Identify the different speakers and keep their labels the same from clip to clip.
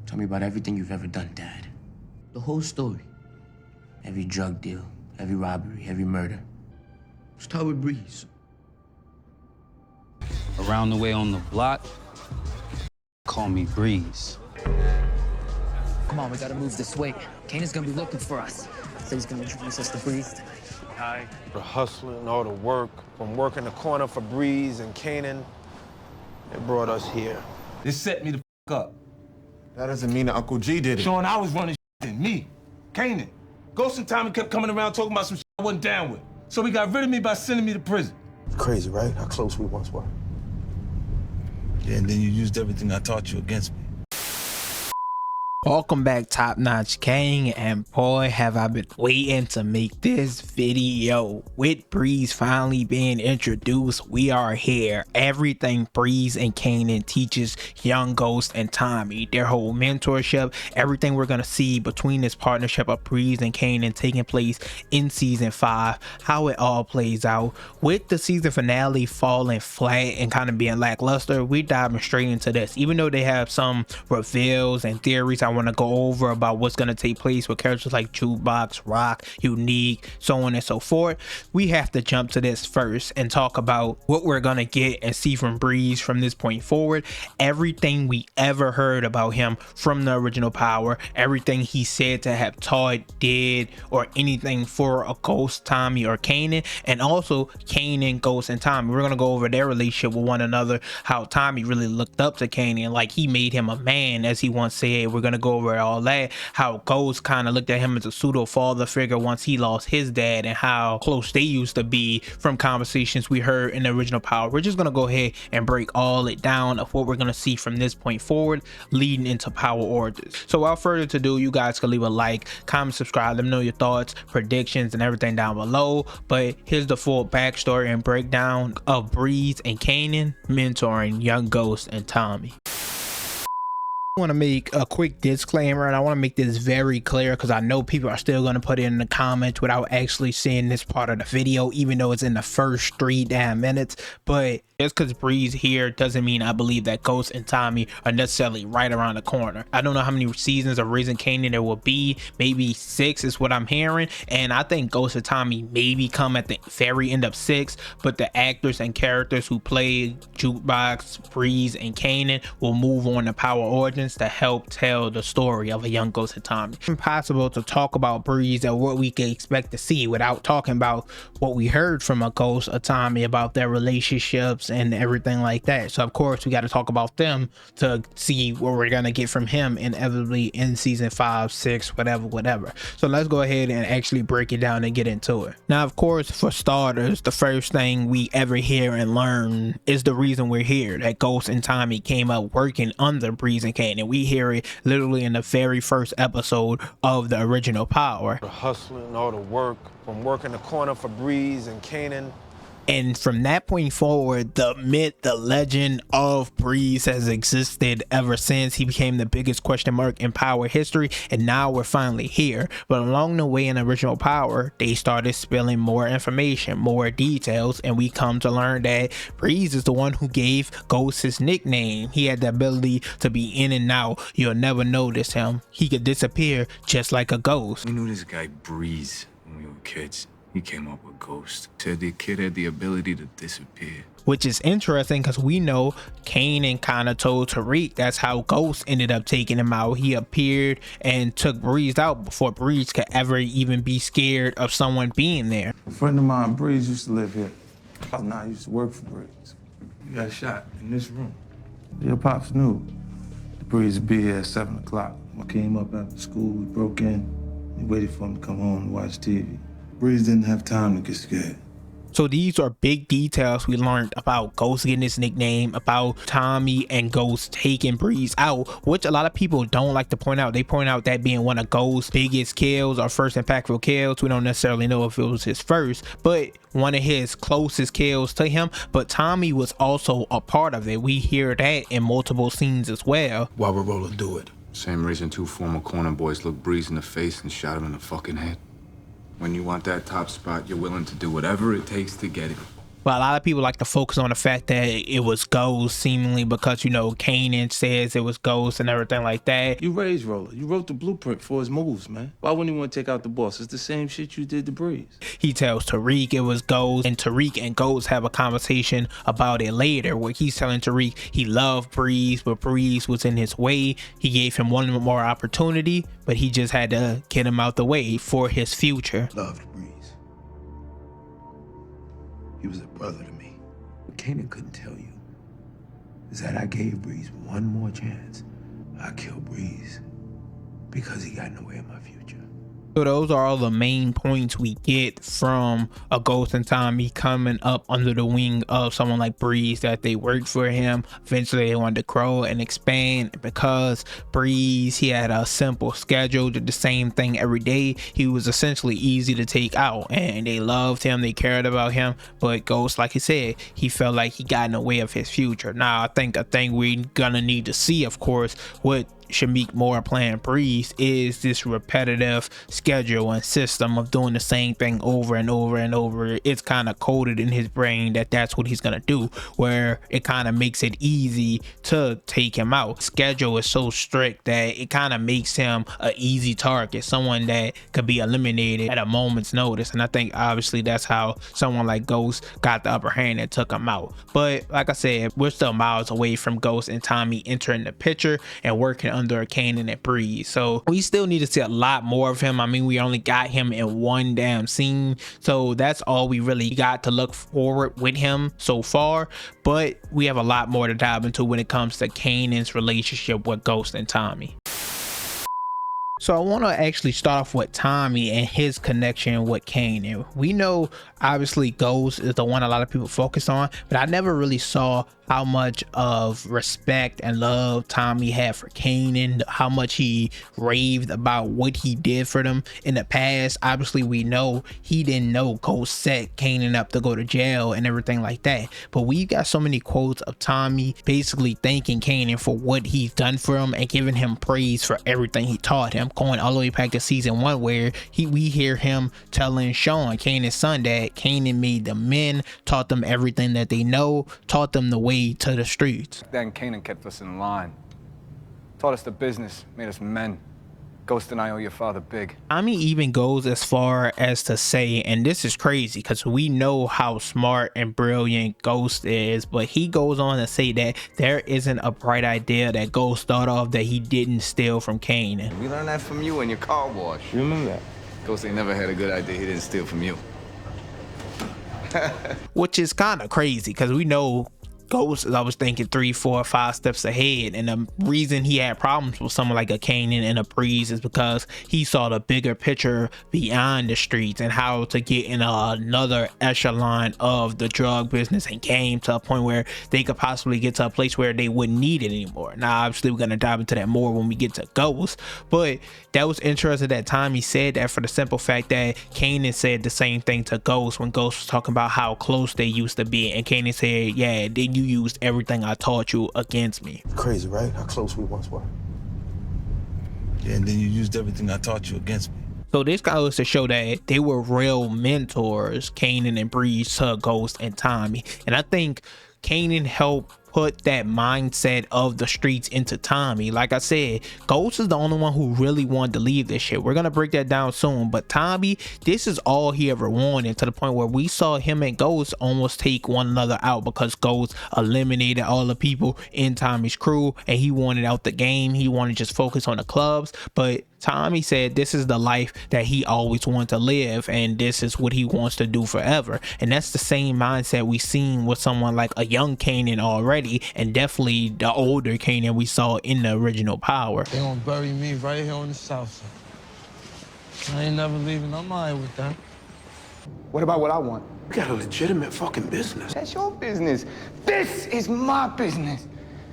Speaker 1: Tell me about everything you've ever done, Dad. The whole story. Every drug deal, every robbery, every murder. Start with Breeze.
Speaker 2: Around the way on the block, call me Breeze.
Speaker 3: Come on, we gotta move this way. Kanan's gonna be looking for us. So he's gonna introduce us to Breeze tonight.
Speaker 4: Hi. The hustling, all the work, from working the corner for Breeze and Kanan, it brought us here.
Speaker 5: It set me the f up.
Speaker 6: That doesn't mean that Uncle G did it.
Speaker 5: Showing I was running than me, Kanan. Ghost and Tommy kept coming around talking about some shit I wasn't down with. So he got rid of me by sending me to prison.
Speaker 4: Crazy, right? How close we once were.
Speaker 5: Yeah, and then you used everything I taught you against me.
Speaker 7: Welcome back, Top Notch Gang, and boy have I been waiting to make this video. With Breeze finally being introduced, we are here. Everything Breeze and Kanan teaches young Ghost and Tommy, their whole mentorship, everything we're gonna see between this partnership of Breeze and Kanan taking place in season 5, how it all plays out. With the season finale falling flat and kind of being lackluster, we diving straight into this. Even though they have some reveals and theories I want to go over about what's going to take place with characters like Jukebox, Rock, Unique, so on and so forth, we have to jump to this first and talk about what we're going to get and see from Breeze from this point forward. Everything we ever heard about him from the original Power, everything he said to have taught, did, or anything for a Ghost, Tommy, or Kanan, and also Kanan, Ghost, and Tommy. We're going to go over their relationship with one another, how Tommy really looked up to Kanan like he made him a man, as he once said. We're going to go over all that, how Ghost kind of looked at him as a pseudo father figure once he lost his dad, and how close they used to be from conversations we heard in the original Power. We're just going to go ahead and break all it down of what we're going to see from this point forward leading into Power Origins. So without further ado, you guys can leave a like, comment, subscribe, let me know your thoughts, predictions, and everything down below. But here's the full backstory and breakdown of Breeze and Kanan mentoring young Ghost and Tommy. I want to make a quick disclaimer, and I want to make this very clear because I know people are still going to put it in the comments without actually seeing this part of the video, even though it's in the first 3 damn minutes. But just because Breeze here doesn't mean I believe that Ghost and Tommy are necessarily right around the corner. I don't know how many seasons of Breeze and Kanan there will be. Maybe 6 is what I'm hearing, and I think Ghost and Tommy maybe come at the very end of 6, but the actors and characters who play Jukebox, Breeze, and Kanan will move on to Power Origins to help tell the story of a young Ghost and Tommy. It's impossible to talk about Breeze and what we can expect to see without talking about what we heard from a Ghost or Tommy about their relationships and everything like that. So of course we got to talk about them to see what we're gonna get from him inevitably in season 5, 6, whatever. So let's go ahead and actually break it down and get into it. Now of course, for starters, the first thing we ever hear and learn is the reason we're here, that Ghost and Tommy came up working under Breeze and Kanan. We hear it literally in the very first episode of the original Power.
Speaker 4: The hustling, all the work, from working the corner for Breeze and Kanan.
Speaker 7: And from that point forward, the myth, the legend of Breeze has existed ever since. He became the biggest question mark in Power history, and now we're finally here. But along the way in original Power, they started spilling more information, more details, and we come to learn that Breeze is the one who gave Ghost his nickname. He had the ability to be in and out. You'll never notice him. He could disappear just like a ghost.
Speaker 8: We knew this guy Breeze when we were kids. He came up with Ghost. Said the kid had the ability to disappear.
Speaker 7: Which is interesting because we know Kanan kind of told Tariq that's how Ghost ended up taking him out. He appeared and took Breeze out before Breeze could ever even be scared of someone being there.
Speaker 9: A friend of mine, Breeze, used to live here. I used to work for Breeze.
Speaker 5: You got shot in this room.
Speaker 9: Your pops knew Breeze would be here at 7 o'clock. I came up after school, we broke in. We waited for him to come home and watch TV. Breeze didn't have time to get scared.
Speaker 7: So these are big details we learned about Ghost getting his nickname, about Tommy and Ghost taking Breeze out, which a lot of people don't like to point out. They point out that being one of Ghost's biggest kills or first impactful kills. We don't necessarily know if it was his first, but one of his closest kills to him. But Tommy was also a part of it. We hear that in multiple scenes as well.
Speaker 5: Why would Roller do it?
Speaker 8: Same reason 2 former corner boys looked Breeze in the face and shot him in the fucking head. When you want that top spot, you're willing to do whatever it takes to get it.
Speaker 7: but a lot of people like to focus on the fact that it was Ghost, seemingly because, you know, Kanan says it was Ghost and everything like that.
Speaker 9: You raised Roller. You wrote the blueprint for his moves, man. Why wouldn't he want to take out the boss? It's the same shit you did to Breeze.
Speaker 7: He tells Tariq it was Ghost, and Tariq and Ghost have a conversation about it later, where he's telling Tariq he loved Breeze, but Breeze was in his way. He gave him one more opportunity, but he just had to get him out the way for his future.
Speaker 1: Loved Breeze. He was a brother to me. What Kanan couldn't tell you is that I gave Breeze one more chance. I killed Breeze because he got in the way of my future.
Speaker 7: So those are all the main points we get from a Ghost and Tommy coming up under the wing of someone like Breeze, that they worked for him. Eventually they wanted to grow and expand, because Breeze, he had a simple schedule, did the same thing every day. He was essentially easy to take out, and they loved him, they cared about him. But Ghost, like he said, he felt like he got in the way of his future. Now I think a thing we're gonna need to see, of course, what Shameik Moore playing Breeze is this repetitive schedule and system of doing the same thing over and over and over. It's kind of coded in his brain that that's what he's gonna do, where it kind of makes it easy to take him out. Schedule is so strict that it kind of makes him an easy target, someone that could be eliminated at a moment's notice. And I think obviously that's how someone like Ghost got the upper hand and took him out. But like I said, we're still miles away from Ghost and Tommy entering the picture and working under Kanan and Breeze, so we still need to see a lot more of him. I mean, we only got him in one damn scene, so that's all we really got to look forward with him so far. But we have a lot more to dive into when it comes to Kanan's relationship with Ghost and Tommy. So I want to actually start off with Tommy and his connection with Kanan. We know obviously Ghost is the one a lot of people focus on, but I never really saw how much of respect and love Tommy had for Kanan, how much he raved about what he did for them in the past. Obviously we know he didn't know Ghost set Kanan up to go to jail and everything like that, but we got so many quotes of Tommy basically thanking Kanan for what he's done for him and giving him praise for everything he taught him, going all the way back to season 1, where we hear him telling Sean, Kanan's son, that Kanan made them men, taught them everything that they know, taught them the way to the streets.
Speaker 10: Then Kanan kept us in line, taught us the business, made us men. Ghost and I owe your father big.
Speaker 7: Tommy even goes as far as to say, and this is crazy because we know how smart and brilliant Ghost is, but he goes on to say that there isn't a bright idea that Ghost thought of that he didn't steal from Kanan.
Speaker 10: We learned that from you and your car wash.
Speaker 9: You remember that?
Speaker 10: Ghost ain't never had a good idea he didn't steal from you.
Speaker 7: Which is kind of crazy because we know Ghost is always thinking 3, 4, 5 steps ahead, and the reason he had problems with someone like a Kanan and a Breeze is because he saw the bigger picture beyond the streets and how to get in another echelon of the drug business, and came to a point where they could possibly get to a place where they wouldn't need it anymore. Now obviously we're going to dive into that more when we get to Ghost, but that was interesting that Tommy said that for the simple fact that Kanan said the same thing to Ghost when Ghost was talking about how close they used to be, and Kanan said, yeah, then you used everything I taught you against me.
Speaker 1: Crazy, right? How close we once were.
Speaker 9: Yeah, and then you used everything I taught you against me.
Speaker 7: So this goes to show that they were real mentors, Kanan and Breeze, to Ghost and Tommy. And I think Kanan helped put that mindset of the streets into Tommy. Like I said, Ghost is the only one who really wanted to leave this shit. We're gonna break that down soon, but Tommy, this is all he ever wanted, to the point where we saw him and Ghost almost take one another out because Ghost eliminated all the people in Tommy's crew and he wanted out the game. He wanted to just focus on the clubs, but Tommy said this is the life that he always wanted to live, and this is what he wants to do forever. And that's the same mindset we seen with someone like a young Kanan already, and definitely the older Kanan we saw in the original Power.
Speaker 11: They gonna bury me right here on the south side. I ain't never leaving. I'm all right with that.
Speaker 10: What about what I want?
Speaker 1: We got a legitimate fucking business.
Speaker 10: That's your business. This is my business.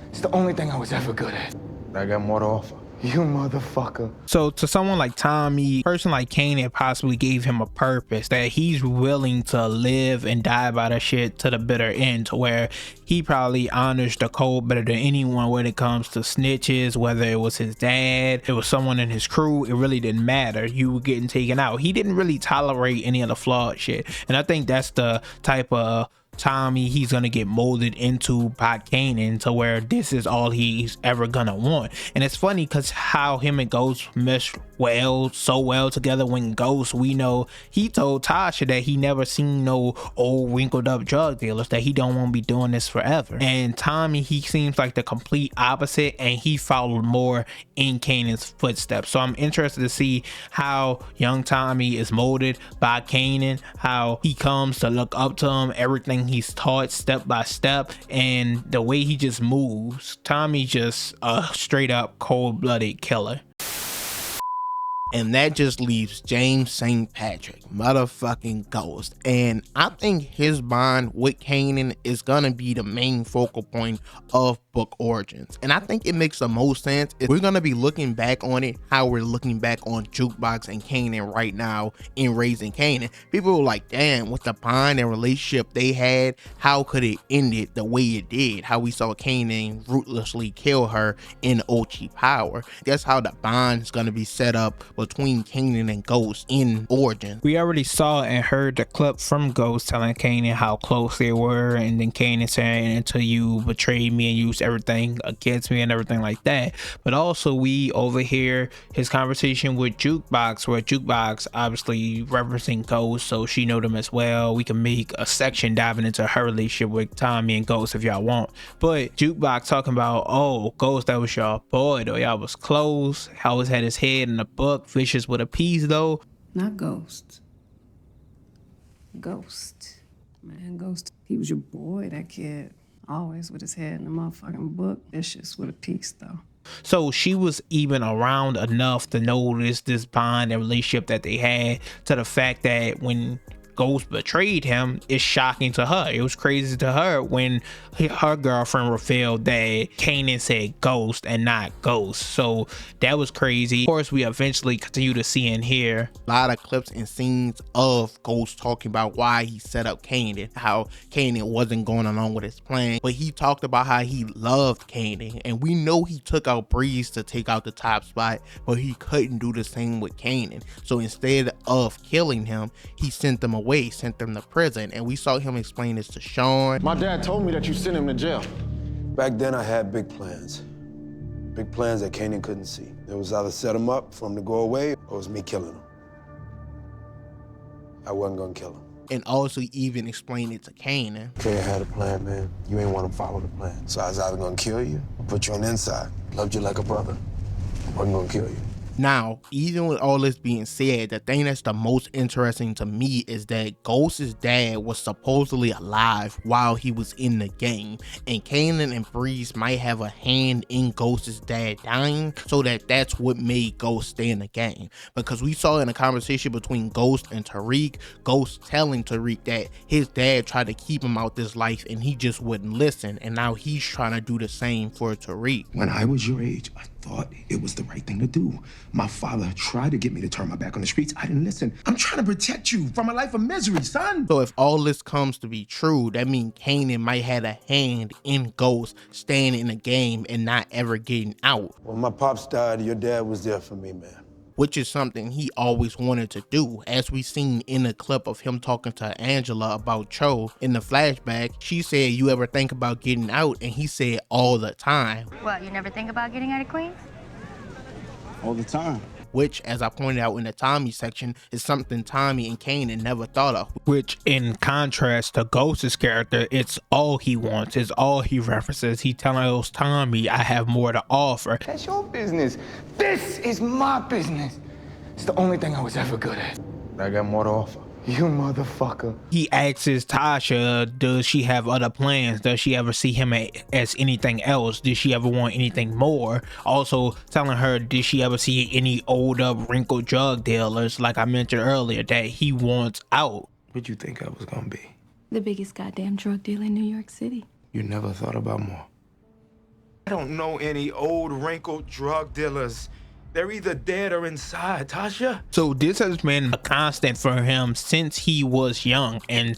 Speaker 10: It's the only thing I was ever good at.
Speaker 1: I got more to offer.
Speaker 10: You motherfucker.
Speaker 7: So to someone like Tommy, a person like Kanan possibly gave him a purpose, that he's willing to live and die by that shit to the bitter end, to where he probably honors the code better than anyone when it comes to snitches, whether it was his dad, it was someone in his crew, it really didn't matter. You were getting taken out. He didn't really tolerate any of the flawed shit. And I think that's the type of Tommy he's gonna get molded into by Kanan to where this is all he's ever gonna want. And it's funny because how him and Ghost mesh so well together. When Ghost, we know he told Tasha that he never seen no old wrinkled up drug dealers, that he don't want to be doing this forever. And Tommy, he seems like the complete opposite, and he followed more in Kanan's footsteps. So I'm interested to see how young Tommy is molded by Kanan, how he comes to look up to him, everything he's taught step by step, and the way he just moves. Tommy just a straight up cold-blooded killer.
Speaker 12: And that just leaves James St. Patrick, motherfucking Ghost. And I think his bond with Kanan is gonna be the main focal point of book origins. And I think it makes the most sense if we're gonna be looking back on it how we're looking back on Jukebox and Kanan right now in Raising Kanan. People were like, damn, with the bond and relationship they had, how could it end it the way it did? How we saw Kanan ruthlessly kill her in Ochi Power. That's how the bond is gonna be set up between Kanan and Ghost in Origin.
Speaker 7: We already saw and heard the clip from Ghost telling Kanan how close they were, and then Kanan saying, until you betrayed me and used everything against me and everything like that. But also we overhear his conversation with Jukebox, where Jukebox obviously referencing Ghost, so she know them as well. We can make a section diving into her relationship with Tommy and Ghost if y'all want. But Jukebox talking about, oh, Ghost, that was your boy though, y'all was close. I always had his head in the book. Vicious with a piece though.
Speaker 13: Not Ghost. Ghost. Man, Ghost, he was your boy, that kid. Always with his head in the motherfucking book. Vicious with a piece though.
Speaker 7: So she was even around enough to notice this bond and relationship that they had, to the fact that when Ghost betrayed him, it's shocking to her. It was crazy to her when her girlfriend revealed that Kanan said Ghost and not Ghost. So that was crazy. Of course, we eventually continue to see and hear
Speaker 12: a lot of clips and scenes of Ghost talking about why he set up Kanan, how Kanan wasn't going along with his plan, but he talked about how he loved Kanan, and we know he took out Breeze to take out the top spot, but he couldn't do the same with Kanan. So instead of killing him, he sent them away, sent them to prison, and we saw him explain this to Sean.
Speaker 14: My dad told me that you sent him to jail.
Speaker 1: Back then I had big plans. Big plans that Kanan couldn't see. It was either set him up for him to go away, or it was me killing him. I wasn't gonna kill him.
Speaker 12: And also even explain it to Kanan.
Speaker 1: Kay had a plan, man. You ain't want to follow the plan. So I was either gonna kill you or put you on the inside. Loved you like a brother. Wasn't gonna kill you.
Speaker 12: Now, even with all this being said, the thing that's the most interesting to me is that Ghost's dad was supposedly alive while he was in the game, and Kanan and Breeze might have a hand in Ghost's dad dying, so that's what made Ghost stay in the game. Because we saw in a conversation between Ghost and Tariq, Ghost telling Tariq that his dad tried to keep him out this life and he just wouldn't listen, and now he's trying to do the same for Tariq.
Speaker 1: When I was your age, I thought it was the right thing to do. My father tried to get me to turn my back on the streets. I didn't listen. I'm trying to protect you from a life of misery, son.
Speaker 12: So if all this comes to be true, that means Kanan might have a hand in Ghost staying in the game and not ever getting out.
Speaker 1: When my pops died, your dad was there for me, man.
Speaker 12: Which is something he always wanted to do. As we seen in the clip of him talking to Angela about Cho in the flashback, she said, you ever think about getting out? And he said, all the time.
Speaker 15: What, you never think about getting out of Queens?
Speaker 14: All the time.
Speaker 12: Which, as I pointed out in the Tommy section, is something Tommy and Kanan never thought of.
Speaker 7: Which, in contrast to Ghost's character, it's all he wants, it's all he references. He telling us, Tommy, I have more to offer.
Speaker 10: That's your business. This is my business. It's the only thing I was ever good at.
Speaker 1: I got more to offer.
Speaker 10: You motherfucker.
Speaker 7: He asks Tasha, does she have other plans? Does she ever see him as anything else? Did she ever want anything more? Also telling her, did she ever see any older wrinkled drug dealers, like I mentioned earlier, that he wants out?
Speaker 1: What'd you think I was gonna be?
Speaker 15: The biggest goddamn drug dealer in New York City.
Speaker 1: You never thought about more. I don't know any old wrinkled drug dealers. They're either dead or inside, Tasha.
Speaker 7: So this has been a constant for him since he was young, and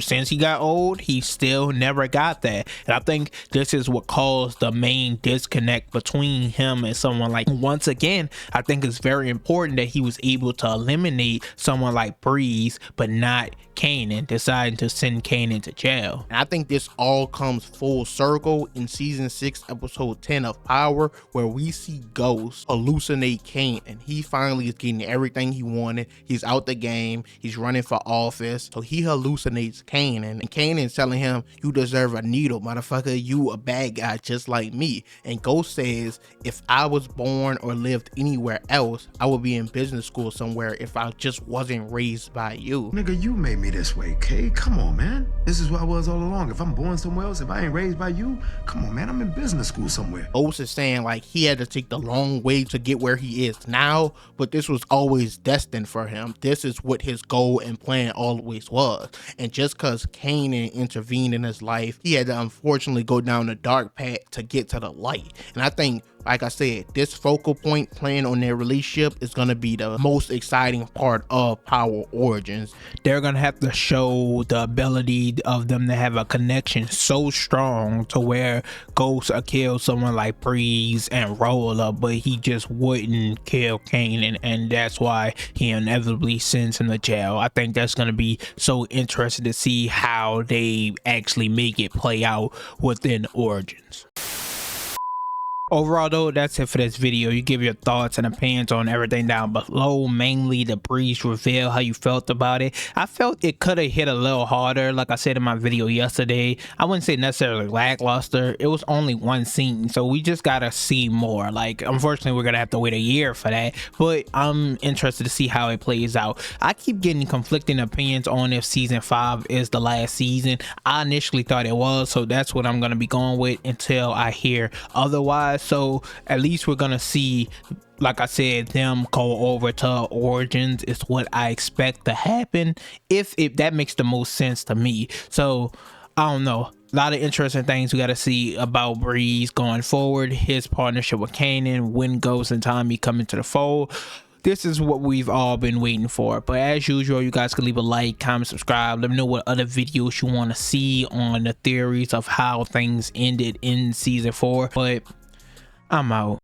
Speaker 7: since he got old, he still never got that. And I think this is what caused the main disconnect between him and someone like, once again, I think it's very important that he was able to eliminate someone like Breeze, but not Kanan, deciding to send Kanan to jail.
Speaker 12: And I think this all comes full circle in season 6 episode 10 of Power, where we see Ghost hallucinate Kanan. He finally is getting everything he wanted. He's out the game, he's running for office, so he hallucinates Kanan, and Kanan's telling him, you deserve a needle, motherfucker, you a bad guy just like me. And Ghost says, if I was born or lived anywhere else, I would be in business school somewhere if I just wasn't raised by you.
Speaker 1: Nigga, you made me this way, K. Come on, man. This is where I was all along. If I'm born somewhere else, if I ain't raised by you, come on, man. I'm in business school somewhere.
Speaker 12: Ghost is saying like he had to take the long way to get where he is now, but this was always destined for him. This is what his goal and plan always was. And just cause Kanan intervened in his life, he had to unfortunately go down the dark path to get to the light. And I think, like I said, this focal point playing on their relationship is going to be the most exciting part of Power Origins.
Speaker 7: They're going to have to show the ability of them to have a connection so strong to where Ghost will kill someone like Breeze and Roller, but he just wouldn't kill Kanan, and that's why he inevitably sends him to jail. I think that's going to be so interesting to see how they actually make it play out within Origins. Overall though, that's it for this video. You give your thoughts and opinions on everything down below, mainly the Breeze reveal, how you felt about it. I felt it could have hit a little harder. Like I said in my video yesterday, I wouldn't say necessarily lackluster. It was only one scene, so we just gotta see more. Like, unfortunately, we're gonna have to wait a year for that, but I'm interested to see how it plays out. I keep getting conflicting opinions on if season 5 is the last season. I initially thought it was, so that's what I'm gonna be going with until I hear otherwise. So at least we're gonna see, like I said, them go over to Origins is what I expect to happen, if that makes the most sense to me. So I don't know, a lot of interesting things we got to see about Breeze going forward, his partnership with Kanan, when Ghost and Tommy come into the fold. This is what we've all been waiting for. But as usual, you guys can leave a like, comment, subscribe. Let me know what other videos you want to see on the theories of how things ended in season 4. But I'm out.